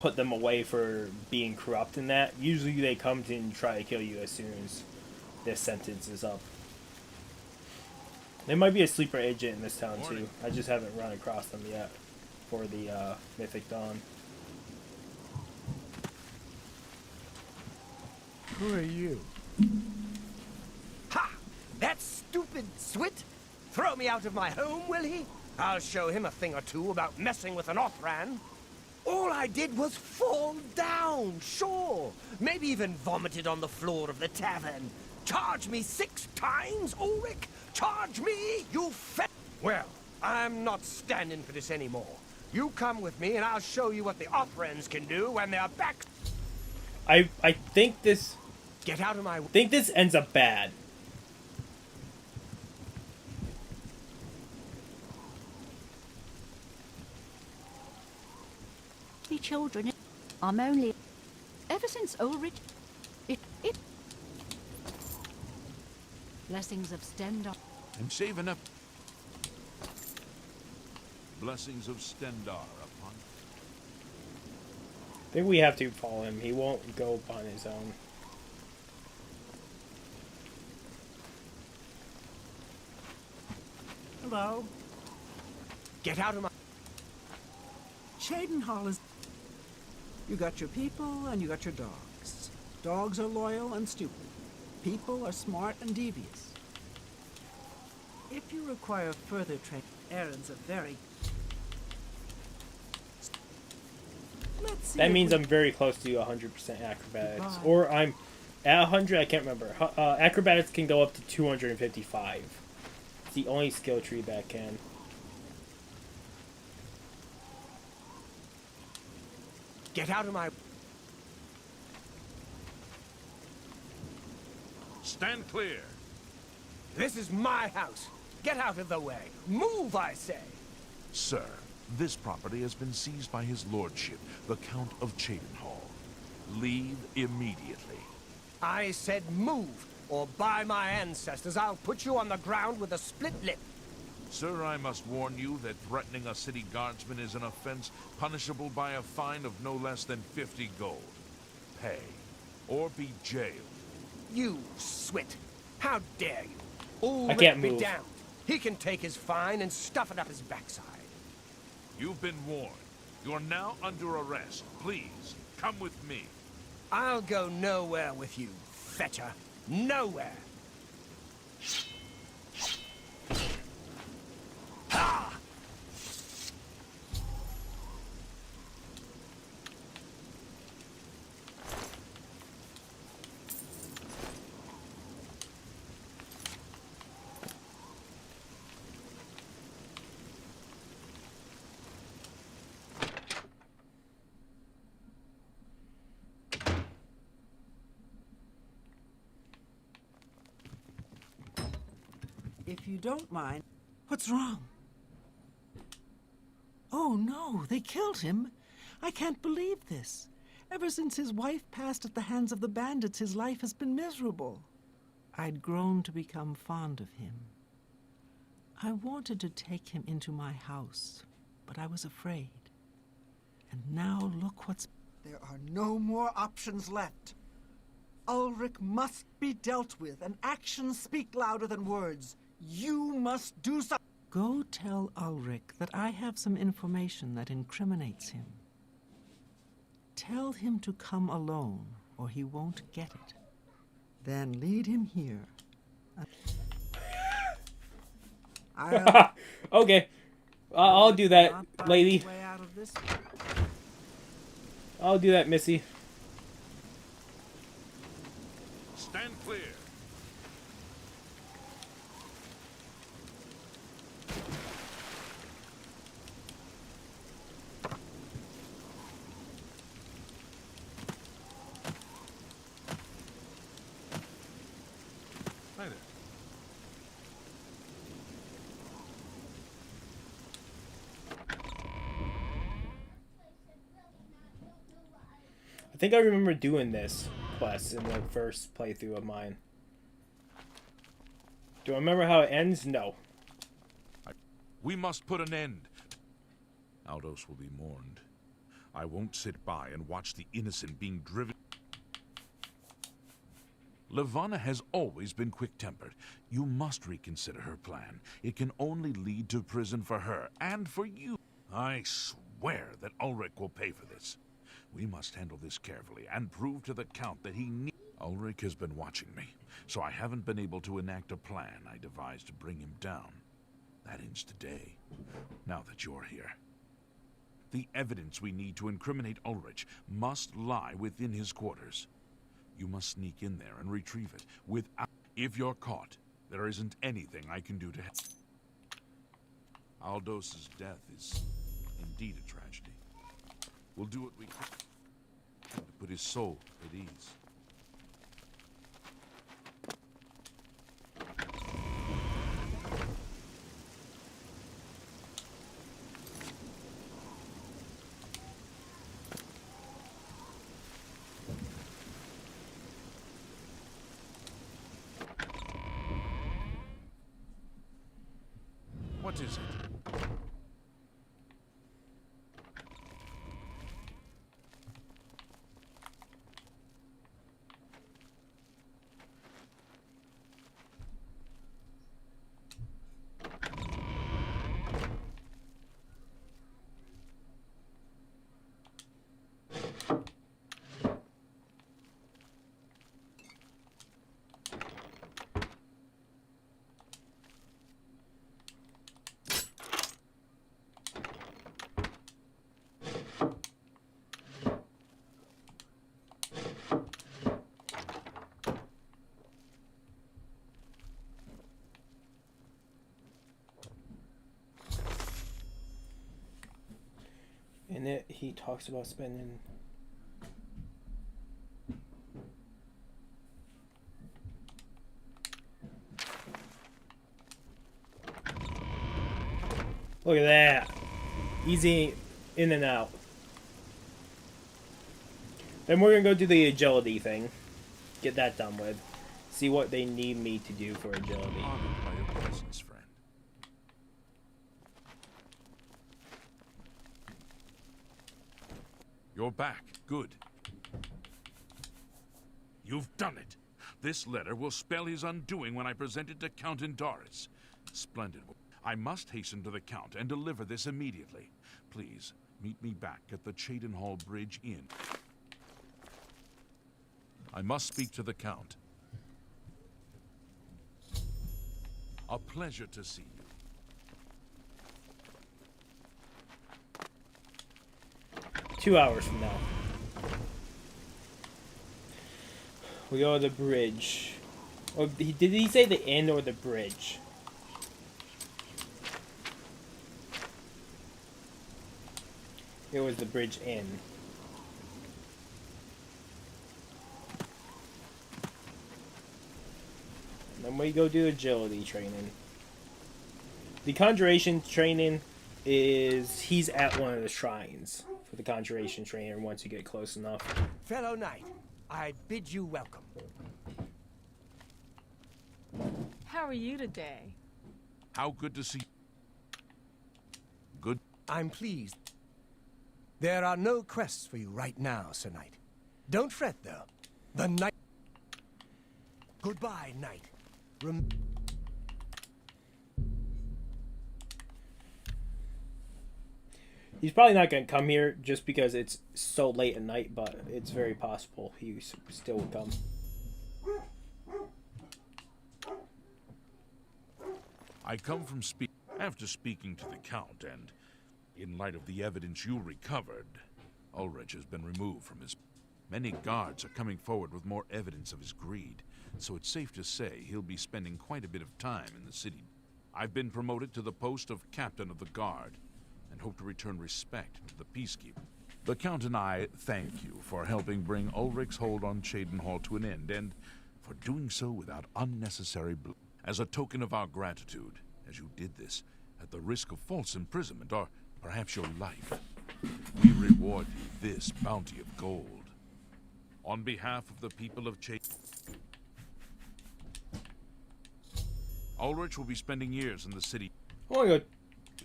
put them away for being corrupt in that. Usually they come to and try to kill you as soon as their sentence is up. There might be a sleeper agent in this town too. I just haven't run across them yet for the Mythic Dawn. Who are you? Ha! That stupid Swit? Throw me out of my home, will he? I'll show him a thing or two about messing with an Othran. All I did was fall down, sure. Maybe even vomited on the floor of the tavern. Charge me 6 times, Ulrich? Charge me, you fat... Well, I'm not standing for this anymore. You come with me and I'll show you what the Othrans can do when they're back... I think this... Get out of my... think this ends up bad. Children, I'm only... Ever since Ulrich... It... Blessings of Stendar. I'm saving up. Blessings of Stendar upon... I think we have to follow him. He won't go upon his own. Hello. Get out of my... Cheydinhal is... You got your people and you got your dogs. Dogs are loyal and stupid. People are smart and devious. If you require further training, errands are very... Let's see. That means I'm very close to 100% acrobatics. Goodbye. Or I'm at 100, I can't remember. Acrobatics can go up to 255. It's the only skill tree that can. Get out of my... Stand clear. This is my house. Get out of the way. Move, I say. Sir, this property has been seized by his lordship, the Count of Cheydinhal. Leave immediately. I said move, or by my ancestors, I'll put you on the ground with a split lip. Sir, I must warn you that threatening a city guardsman is an offense punishable by a fine of no less than 50 gold. Pay, or be jailed. You Swit. How dare you? I can't Be move. damned. He can take his fine and stuff it up his backside. You've been warned. You're now under arrest. Please, come with me. I'll go nowhere with you, fetcher. Nowhere. Ha! If you don't mind... What's wrong? Oh no, they killed him. I can't believe this. Ever since his wife passed at the hands of the bandits, his life has been miserable. I'd grown to become fond of him. I wanted to take him into my house, but I was afraid. And now look what's... There are no more options left. Ulrich must be dealt with, and actions speak louder than words. You must do something. Go tell Ulrich that I have some information that incriminates him. Tell him to come alone, or he won't get it. Then lead him here. Okay. I'll do that, not find lady. his way out of this. I'll do that, Missy. Stand clear. Hi there. I think I remember doing this quest in the first playthrough of mine. Do I remember how it ends? No. We must put an end. Aldous will be mourned. I won't sit by and watch the innocent being driven. Levana has always been quick-tempered. You must reconsider her plan. It can only lead to prison for her and for you. I swear that Ulrich will pay for this. We must handle this carefully and prove to the Count that he needs... Ulrich has been watching me, so I haven't been able to enact a plan I devised to bring him down. That ends today, now that you're here. The evidence we need to incriminate Ulrich must lie within his quarters. You must sneak in there and retrieve it without... If you're caught, there isn't anything I can do to help. Aldos's death is indeed a tragedy. We'll do what we can to put his soul at ease. What is it? In it, he talks about spending... Look at that. Easy in and out. Then we're gonna go do the agility thing. Get that done with. See what they need me to do for agility. Honored by your presence, friend. You're back. Good. You've done it. This letter will spell his undoing when I present it to Count Indaris. Splendid. I must hasten to the Count and deliver this immediately. Please, meet me back at the Cheydinhall Bridge Inn. I must speak to the Count. A pleasure to see you. 2 hours from now. We go to the bridge. Or did he say the inn or the bridge? It was the bridge inn. And then we go do agility training. The conjuration training is he's at one of the shrines for the conjuration trainer once you get close enough. Fellow knight, I bid you welcome. How are you today? How good to see you. Good. I'm pleased. There are no quests for you right now, Sir Knight. Don't fret, though. The knight... Goodbye, knight. He's probably not going to come here just because it's so late at night, but it's very possible he still will come. I come from after speaking to the Count, and in light of the evidence you recovered, Ulrich has been removed from his... Many guards are coming forward with more evidence of his greed, so it's safe to say he'll be spending quite a bit of time in the city. I've been promoted to the post of Captain of the Guard, and hope to return respect to the Peacekeeper. The Count and I thank you for helping bring Ulrich's hold on Cheydinhall to an end, and for doing so without unnecessary blood. As a token of our gratitude, as you did this, at the risk of false imprisonment, or perhaps your life, we reward you this bounty of gold. On behalf of the people of Ulrich will be spending years in the city. I want to go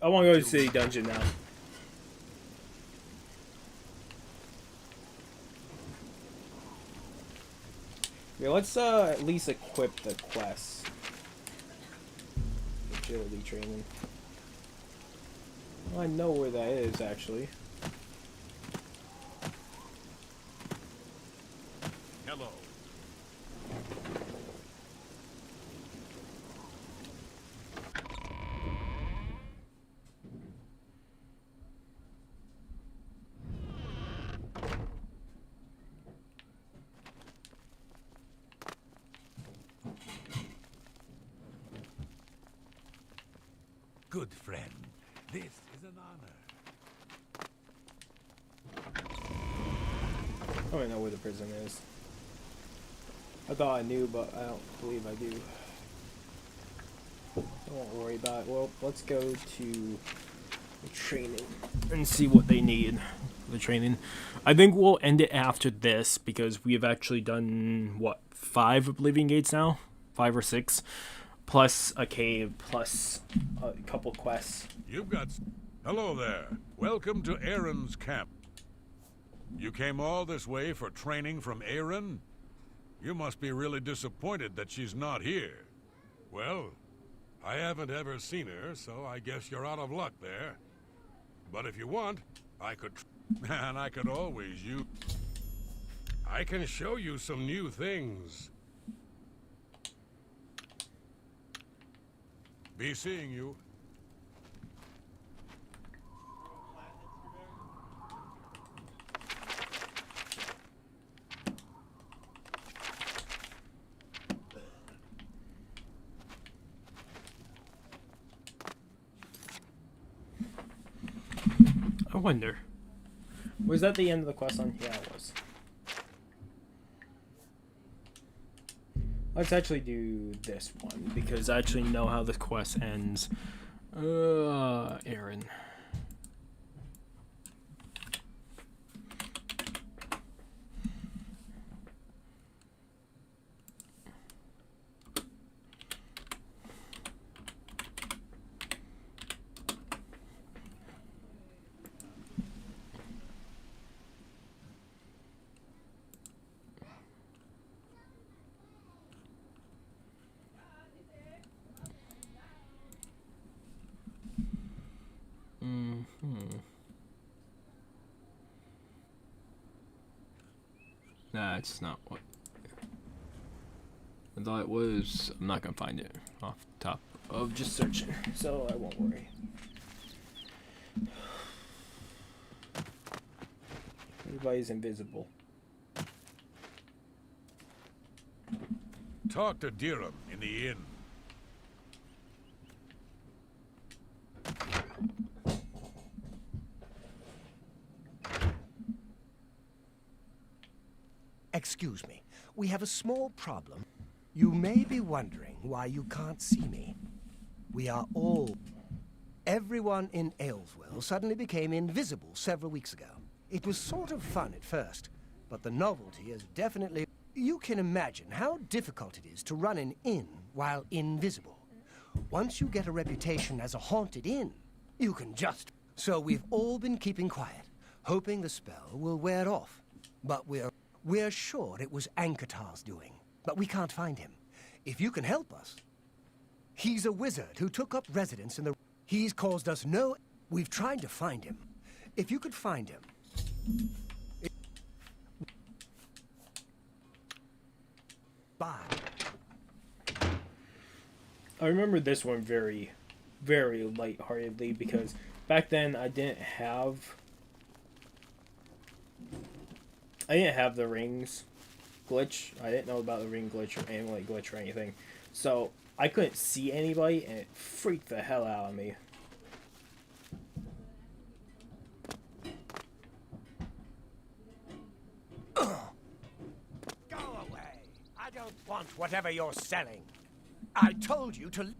I want to go to the city dungeon now. Yeah, let's at least equip the quest. Agility training. Well, I know where that is actually. Hello. Good friend, this is an honor. I don't know where the prison is. I thought I knew, but I don't believe I do. Don't worry about it. Well, let's go to the training and see what they need for the training. I think we'll end it after this because we have actually done, what, 5 Oblivion Gates now? 5 or 6? Plus a cave, plus a couple quests. You've got... Hello there. Welcome to Aaron's camp. You came all this way for training from Aaron? You must be really disappointed that she's not here. Well, I haven't ever seen her, so I guess you're out of luck there. But if you want, I could... Man, I could always use... I can show you some new things. Be seeing you. I wonder. Was that the end of the quest line? Yeah, it was. Let's actually do this one, because I actually know how the quest ends. Aaron. That's not what I thought it was. I'm not gonna find it off the top of just searching, so I won't worry. Everybody's invisible. Talk to Dirham in the inn. Excuse me. We have a small problem. You may be wondering why you can't see me. We are all... Everyone in Ayleswell suddenly became invisible several weeks ago. It was sort of fun at first, but the novelty is definitely... You can imagine how difficult it is to run an inn while invisible. Once you get a reputation as a haunted inn, you can just... So we've all been keeping quiet, hoping the spell will wear off. But we're sure it was Ankatar's doing, but we can't find him. If you can help us... He's a wizard who took up residence in the... He's caused us no... We've tried to find him. If you could find him... Bye. I remember this one very, very lightheartedly because back then I didn't have the rings glitch. I didn't know about the ring glitch or amulet glitch or anything. So I couldn't see anybody and it freaked the hell out of me. Go away. I don't want whatever you're selling. I told you to...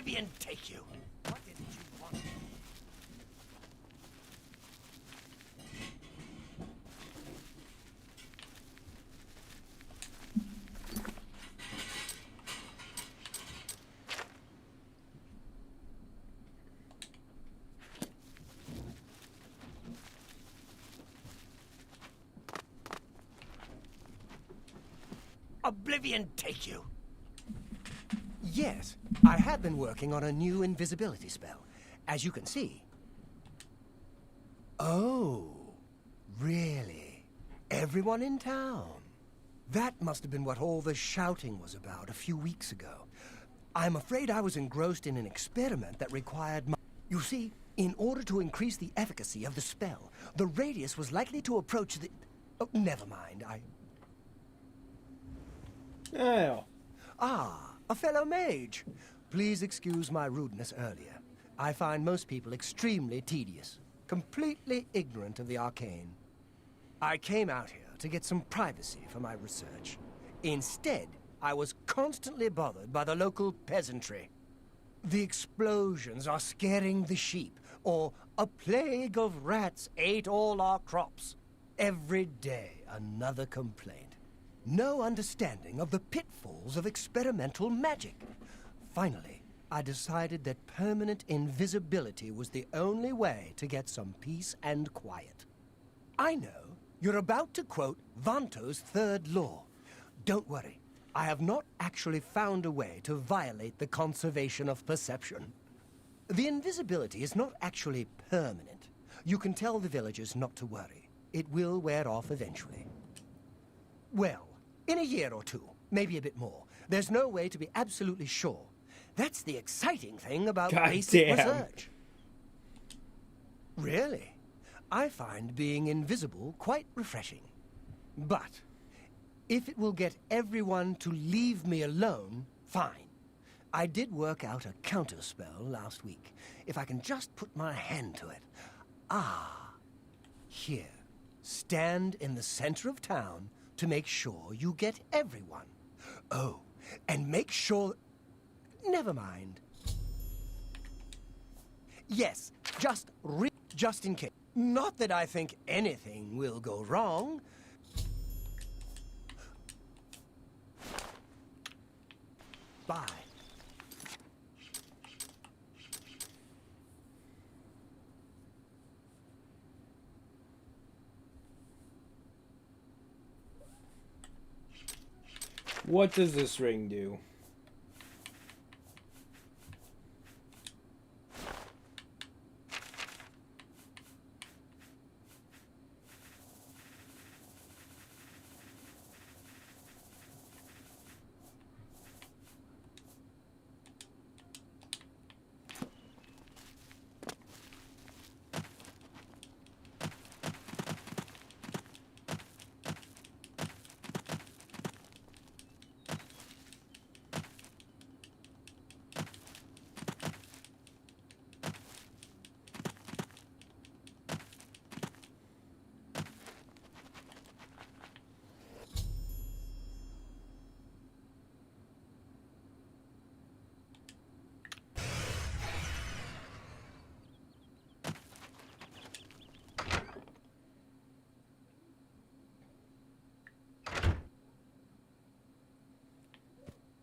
Oblivion take you! What is it you want? Oblivion take you! Yes, I have been working on a new invisibility spell, as you can see. Oh, really? Everyone in town? That must have been what all the shouting was about a few weeks ago. I'm afraid I was engrossed in an experiment that required my... You see, in order to increase the efficacy of the spell, the radius was likely to approach the... Oh, never mind, Oh. Ah, a fellow mage. Please excuse my rudeness earlier. I find most people extremely tedious, completely ignorant of the arcane. I came out here to get some privacy for my research. Instead, I was constantly bothered by the local peasantry. The explosions are scaring the sheep, or a plague of rats ate all our crops. Every day, another complaint. No understanding of the pitfalls of experimental magic. Finally, I decided that permanent invisibility was the only way to get some peace and quiet. I know you're about to quote Vanto's third law. Don't worry, I have not actually found a way to violate the conservation of perception. The invisibility is not actually permanent. You can tell the villagers not to worry. It will wear off eventually. Well, in a year or two, maybe a bit more. There's no way to be absolutely sure. That's the exciting thing about basic research. Really? I find being invisible quite refreshing. But if it will get everyone to leave me alone, fine. I did work out a counterspell last week. If I can just put my hand to it. Ah, here. Stand in the center of town to make sure you get everyone. Oh, and make sure... Never mind. Yes, just in case. Not that I think anything will go wrong. Bye. What does this ring do?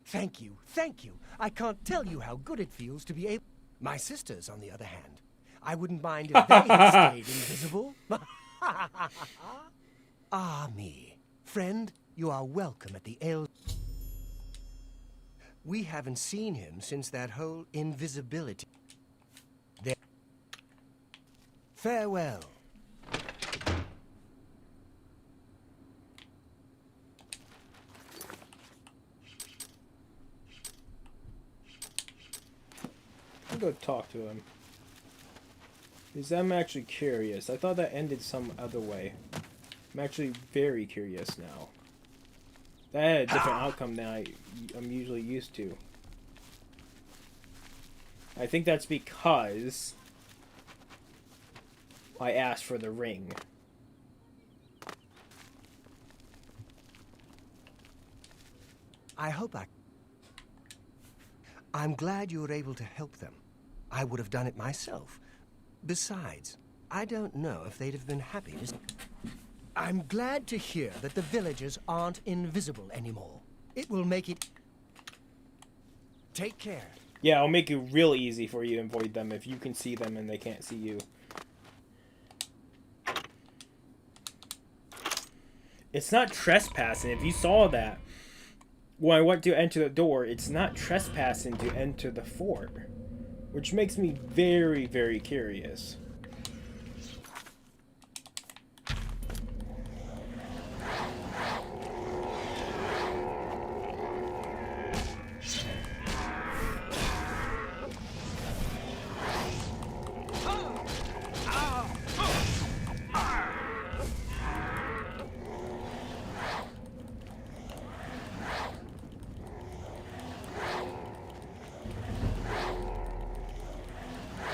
Thank you, thank you. I can't tell you how good it feels to be able... My sisters, on the other hand, I wouldn't mind if they had stayed invisible. Ah, me. Friend, you are welcome at the ale... We haven't seen him since that whole invisibility... There. Farewell. I'll go talk to him. Because I'm actually curious. I thought that ended some other way. I'm actually very curious now. That had a different outcome than I'm usually used to. I think that's because I asked for the ring. I hope I'm glad you were able to help them. I would have done it myself. Besides, I don't know if they'd have been happy to... I'm glad to hear that the villagers aren't invisible anymore. It will make it... Take care. Yeah, I'll make it real easy for you to avoid them if you can see them and they can't see you. It's not trespassing. If you saw that, when I went to enter the door, it's not trespassing to enter the fort. Which makes me very, very curious.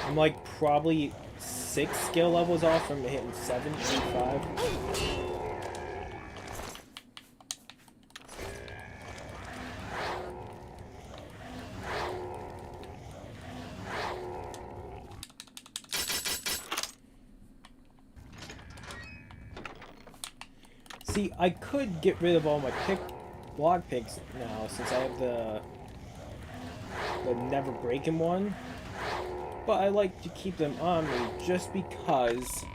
I'm like probably 6 skill levels off from hitting 7, 8, 5. See, I could get rid of all my block picks now since I have the never breaking one. But I like to keep them on me just because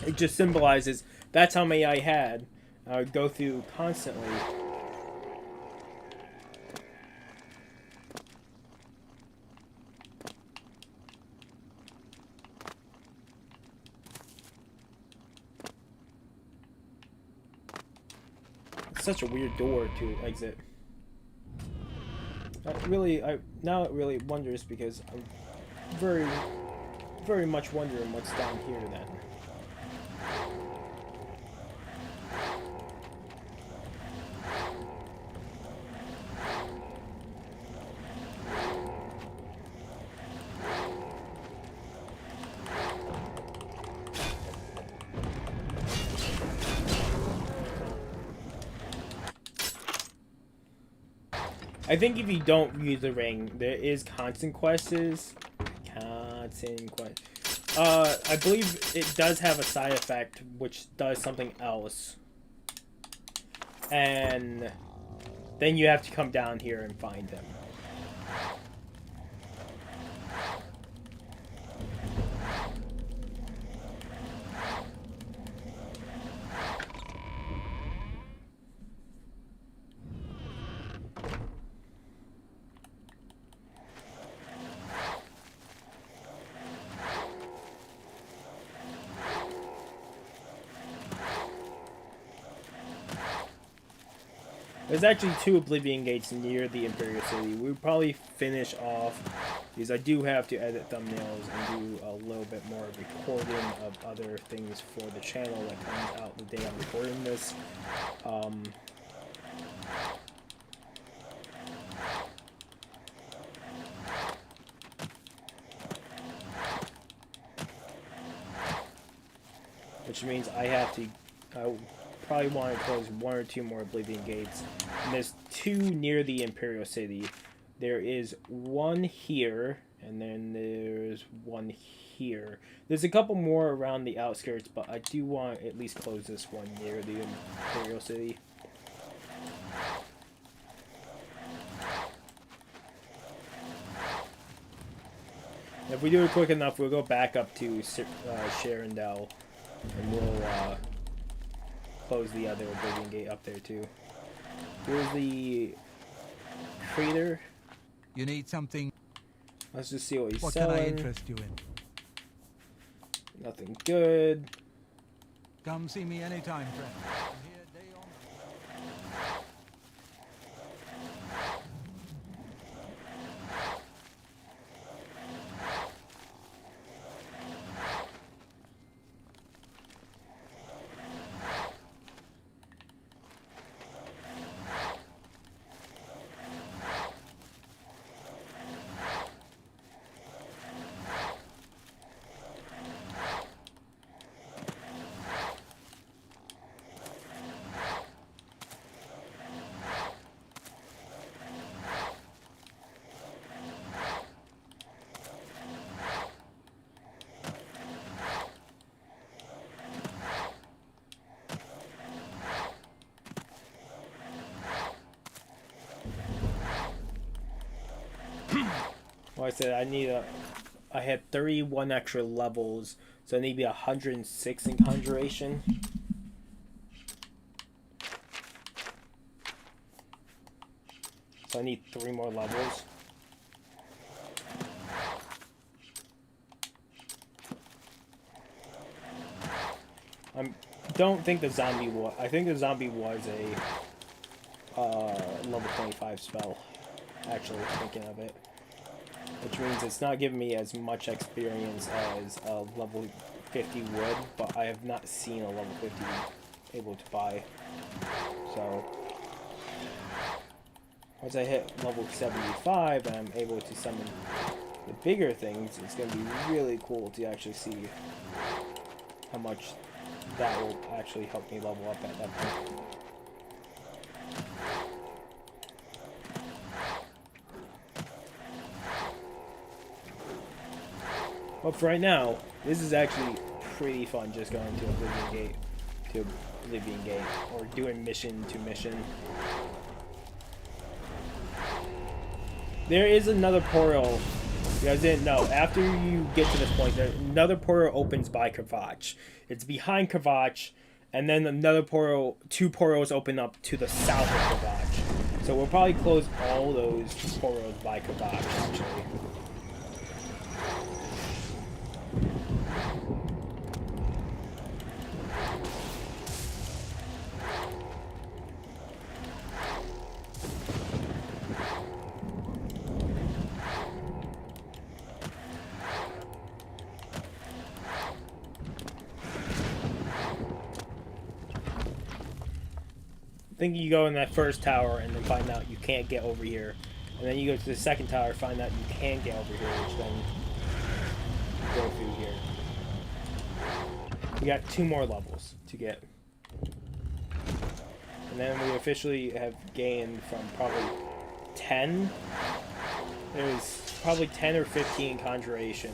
it just symbolizes that's how many I had. I would go through constantly. It's such a weird door to exit. Now it really wonders because I'm very, very much wondering what's down here then. I think if you don't use the ring, there is constant quests. I believe it does have a side effect which does something else. And then you have to come down here and find them. There's actually 2 Oblivion gates near the Imperial City. We'll probably finish off because I do have to edit thumbnails and do a little bit more recording of other things for the channel that comes out the day I'm recording this. Which means I have to... probably want to close 1 or 2 more Oblivion gates. And there's 2 near the Imperial City. There is 1 here, and then there's 1 here. There's a couple more around the outskirts, but I do want to at least close this one near the Imperial City. If we do it quick enough, we'll go back up to Sharendel, and we'll close the other Oblivion gate up there too. Here's the trader. You need something? Let's just see what he's What selling. can I interest you in? Nothing good. Come see me anytime, friend. I'm here day or night. Like I said, I had 31 extra levels, so I need to be 106 in Conjuration. So I need 3 more levels. I don't think the zombie was... I think the zombie was a level 25 spell, actually, thinking of it. Which means it's not giving me as much experience as a level 50 would, but I have not seen a level 50 able to buy. So, once I hit level 75 and I'm able to summon the bigger things, it's going to be really cool to actually see how much that will actually help me level up at that point. But for right now, this is actually pretty fun, just going to Oblivion Gate, or doing mission to mission. There is another portal. You guys didn't know. After you get to this point, another portal opens by Kvatch. It's behind Kvatch, and then another portal, 2 portals open up to the south of Kvatch. So we'll probably close all those portals by Kvatch, actually. I think you go in that first tower and then find out you can't get over here. And then you go to the second tower, find out you can get over here, which then you go through here. We got 2 more levels to get. And then we officially have gained from probably 10. There's probably 10 or 15 Conjuration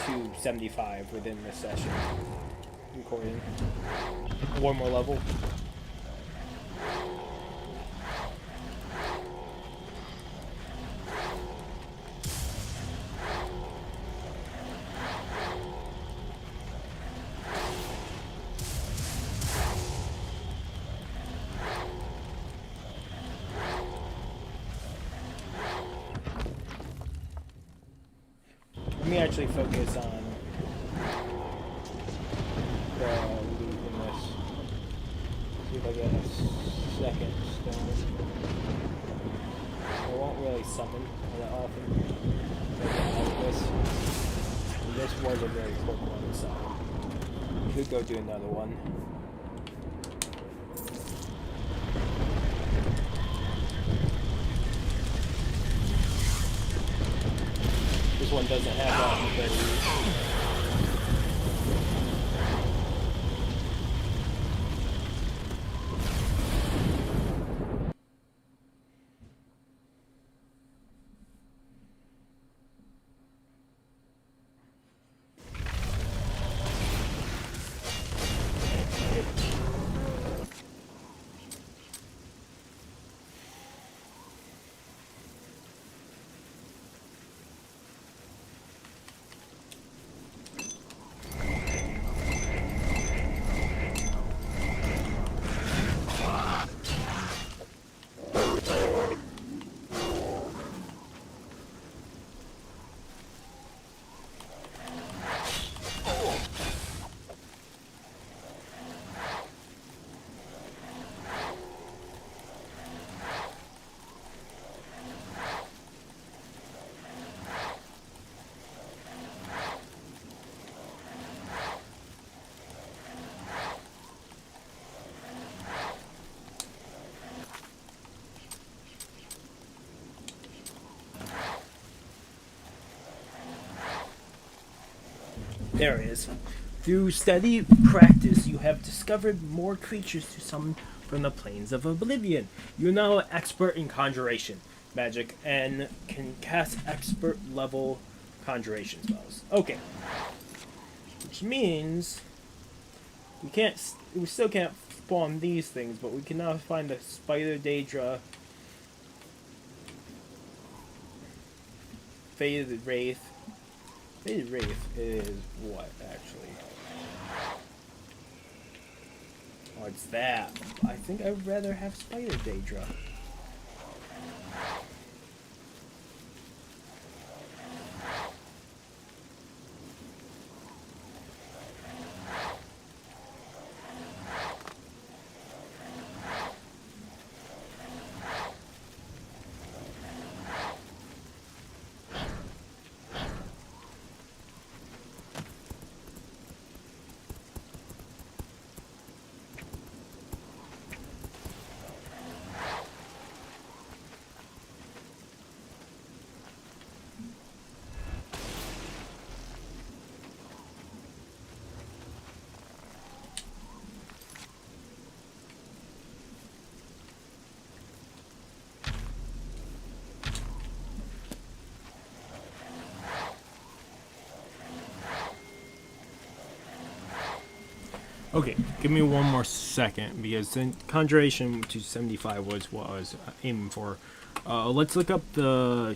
to 75 within this session. Recording. 1 more level. Let me actually focus on the loot in this. See if I get a second stone. I won't really summon that often. This was a very quick one, so we could go do another one. This one doesn't have that ability. There it is. Through steady practice, you have discovered more creatures to summon from the plains of Oblivion. You are now an expert in conjuration magic and can cast expert level conjuration spells. Okay. Which means we still can't spawn these things, but we can now find the Spider Daedra Faded Wraith. Faded Wraith is what, actually? Oh, it's that. I think I'd rather have Spider Daedra. Okay, give me one more second because then Conjuration to 75 was what I was aiming for. Let's look up the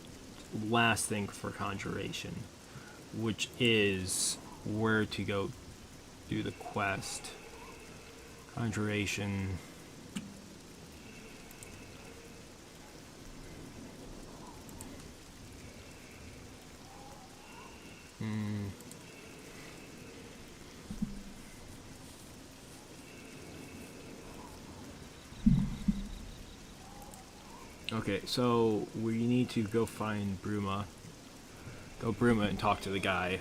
last thing for Conjuration, which is where to go do the quest. Conjuration. Okay, so we need to go find Bruma. Go Bruma and talk to the guy.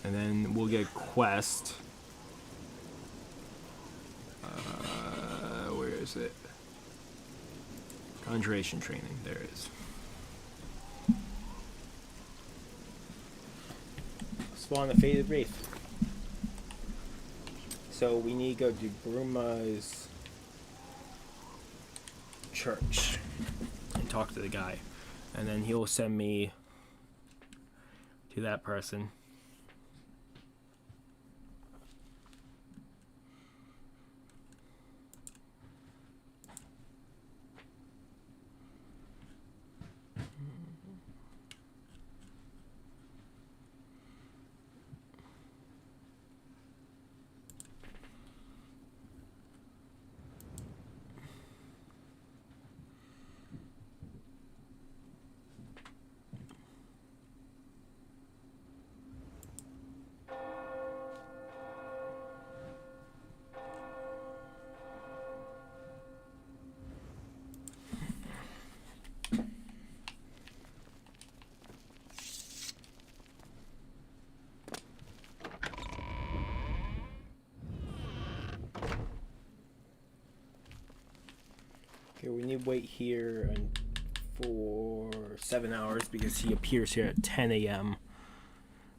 And then we'll get a quest. Where is it? Conjuration training. There it is. Spawn the Faded Wraith. So we need to go to Bruma's church and talk to the guy. And then he'll send me to that person. Okay, we need to wait here for 7 hours because he appears here at 10 a.m.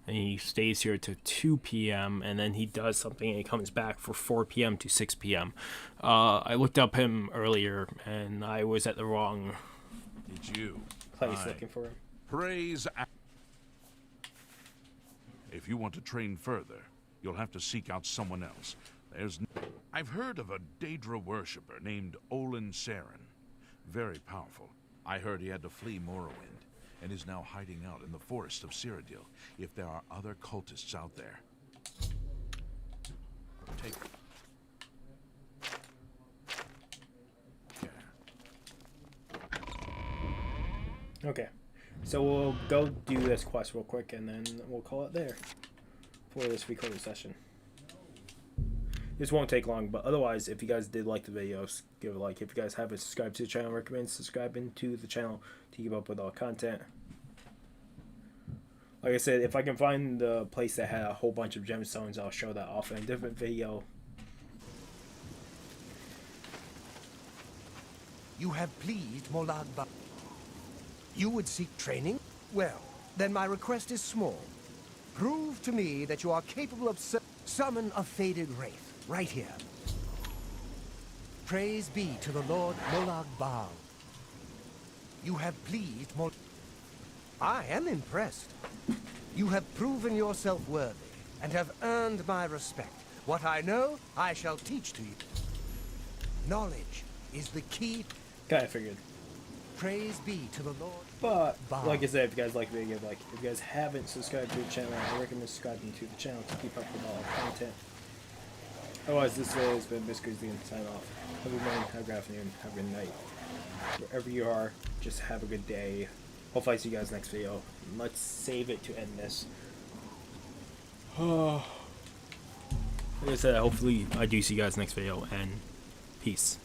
and he stays here to 2 p.m. and then he does something and he comes back for 4 p.m. to 6 p.m. I looked up him earlier and I was at the wrong place looking for him. Praise. If you want to train further, you'll have to seek out someone else. I've heard of a Daedra worshipper named Olin Saren. Very powerful. I heard he had to flee Morrowind and is now hiding out in the forest of Cyrodiil. If there are other cultists out there, take care. Okay, so we'll go do this quest real quick and then we'll call it there for this recording session. This won't take long, but otherwise, if you guys did like the videos, give it a like. If you guys haven't subscribed to the channel, I recommend subscribing to the channel to keep up with all content. Like I said, if I can find the place that had a whole bunch of gemstones, I'll show that off in a different video. You have pleased Molag Bal. You would seek training? Well, then my request is small. Prove to me that you are capable of summon a Faded Wraith. Right here. Praise be to the Lord Molag Bal. You have pleased I am impressed. You have proven yourself worthy. and have earned my respect. What I know, I shall teach to you. Knowledge is the key. Kinda figured. Praise be to the Lord. But, Bye. like I said, if you guys like the video, like, if you guys haven't subscribed to the channel, I recommend subscribing to the channel to keep up with all our content. Otherwise, this has been Mr. Grizzly and sign off. Have a good morning, have a good afternoon, have a good night. Wherever you are, just have a good day. Hopefully I see you guys next video. Let's save it to end this. Like I said, hopefully I do see you guys next video, and peace.